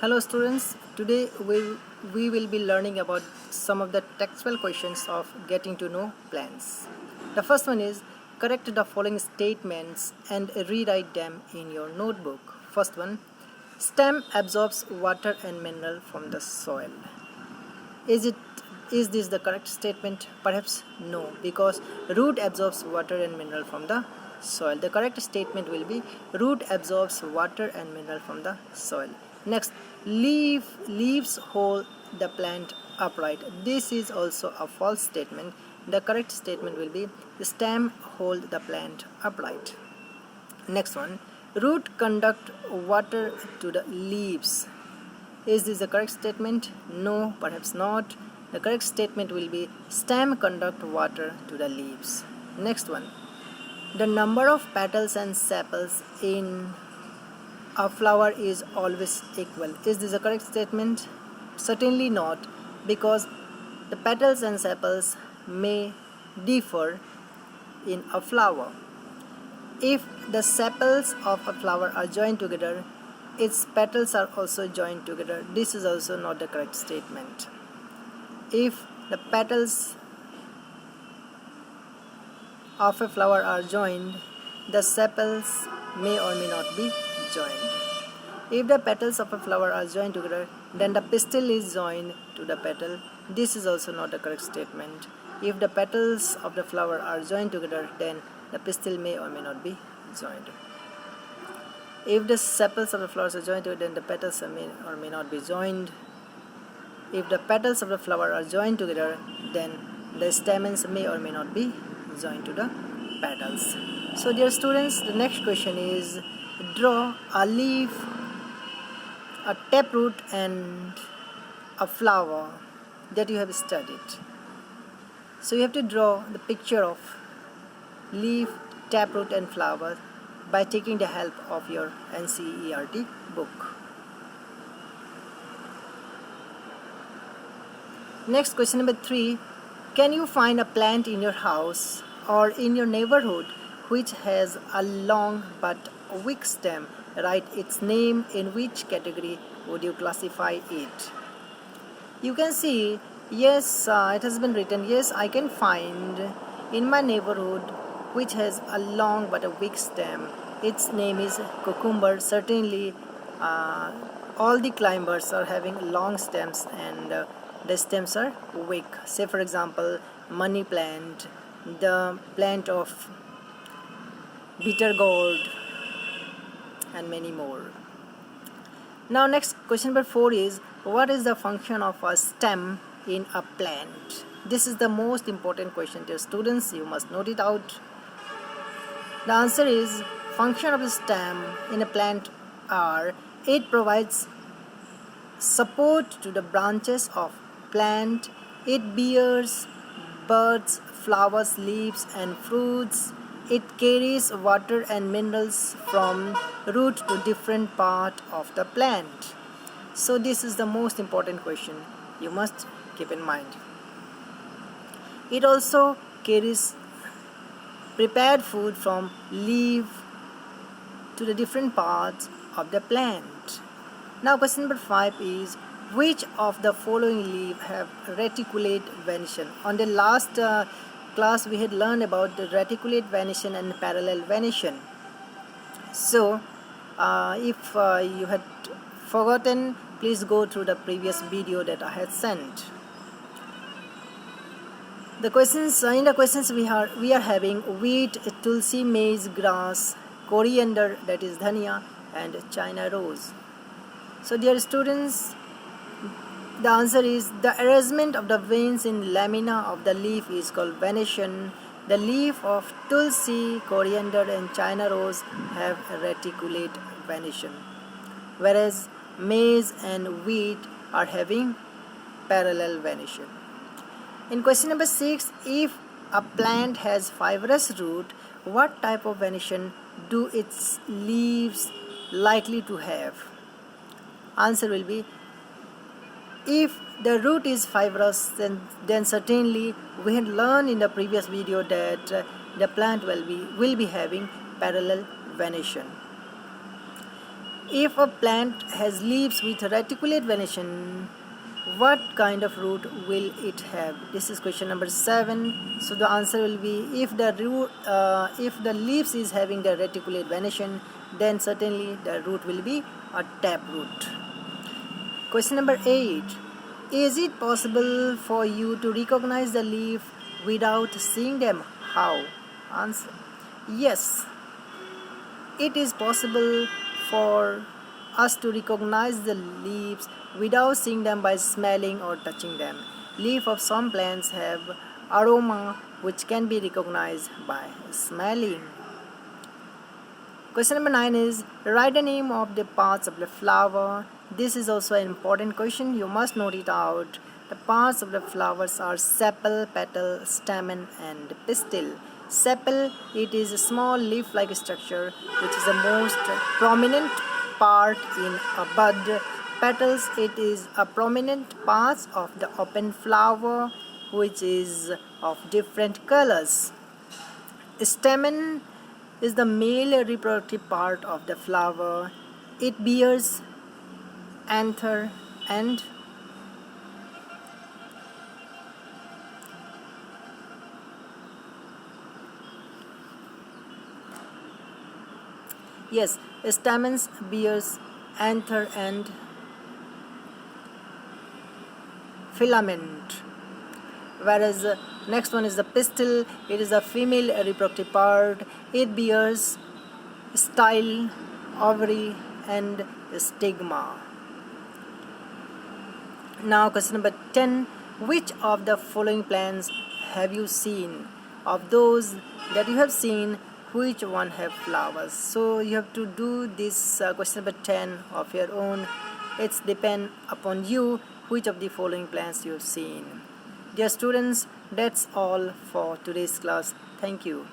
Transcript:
Hello students, today we will be learning about some of the textual questions of getting to know plants. The first one is correct the following statements and rewrite them in your notebook. First one, stem absorbs water and mineral from the soil. Is it is this the correct statement? Perhaps no, because root absorbs water and mineral from the soil. The correct statement will be root absorbs water and mineral from the soil. Next, leaves hold the plant upright. This is also a false statement. The correct statement will be stem hold the plant upright. Next one, root conduct water to the leaves. Is this the correct statement? No, perhaps not. The correct statement will be stem conduct water to the leaves. Next one. The number of petals and sepals in a flower is always equal. Is this a correct statement? Certainly not, because the petals and sepals may differ in a flower. If the sepals of a flower are joined together, its petals are also joined together. This is also not the correct statement. If the petals of a flower are joined, the sepals may or may not be joined. If the petals of a flower are joined together, then the pistil is joined to the petal. This is also not the correct statement. If the petals of the flower are joined together, then the pistil may or may not be joined. If the sepals of the flowers are joined together, then the petals may or may not be joined. If the petals of the flower are joined together, then the stamens may or may not be joined to the petals. So dear students, the next question is draw a leaf, a taproot and a flower that you have studied. So you have to draw the picture of leaf, taproot and flower by taking the help of your NCERT book. Next, question number 3. Can you find a plant in your house or in your neighborhood which has a long but weak stem? Write its name. In which category would you classify it? You can see, yes, it has been written, yes, I can find in my neighborhood which has a long but a weak stem. Its name is cucumber. Certainly, all the climbers are having long stems and the stems are weak. Say for example, money plant, the plant of bitter gourd, and many more. Now next, question number 4 is what is the function of a stem in a plant? This is the most important question, dear students. You must note it out. The answer is function of the stem in a plant are it provides support to the branches of plant, it bears buds, flowers, leaves and fruits, it carries water and minerals from root to different part of the plant. So this is the most important question you must keep in mind. It also carries prepared food from leaf to the different parts of the plant. Now question number 5 is which of the following leaf have reticulate venation? On the last class we had learned about the reticulate venation and parallel venation. So if you had forgotten, please go through the previous video that I had sent. The questions in the questions we are having wheat, tulsi, maize, grass, coriander, that is dhania, and China rose. So dear students, the answer is the arrangement of the veins in lamina of the leaf is called venation. The leaf of tulsi, coriander and China rose have reticulate venation, whereas maize and wheat are having parallel venation. In question number 6, if a plant has fibrous root, what type of venation do its leaves likely to have? Answer will be, if the root is fibrous, then certainly we had learned in the previous video that the plant will be having parallel venation. If a plant has leaves with reticulate venation, what kind of root will it have? This is question number 7. So the answer will be, if the leaves is having the reticulate venation, then certainly the root will be a taproot. Question number 8. Is it possible for you to recognize the leaf without seeing them? How? Answer. Yes, it is possible for us to recognize the leaves without seeing them by smelling or touching them. Leaves of some plants have aroma which can be recognized by smelling. Question number 9 is, write the name of the parts of the flower. This is also an important question. You must note it out. The parts of the flowers are sepal, petal, stamen and pistil. Sepal, it is a small leaf-like structure which is the most prominent part in a bud. Petals, it is a prominent part of the open flower which is of different colors. Stamen is the male reproductive part of the flower. It bears anther and yes, stamens bears anther and filament. Whereas next one is the pistil. It is a female reproductive part. It bears style, ovary and stigma. Now question number 10. Which of the following plants have you seen? Of those that you have seen, which one have flowers? So you have to do this question number 10 of your own. It's depend upon you which of the following plants you have seen. Dear students, that's all for today's class. Thank you.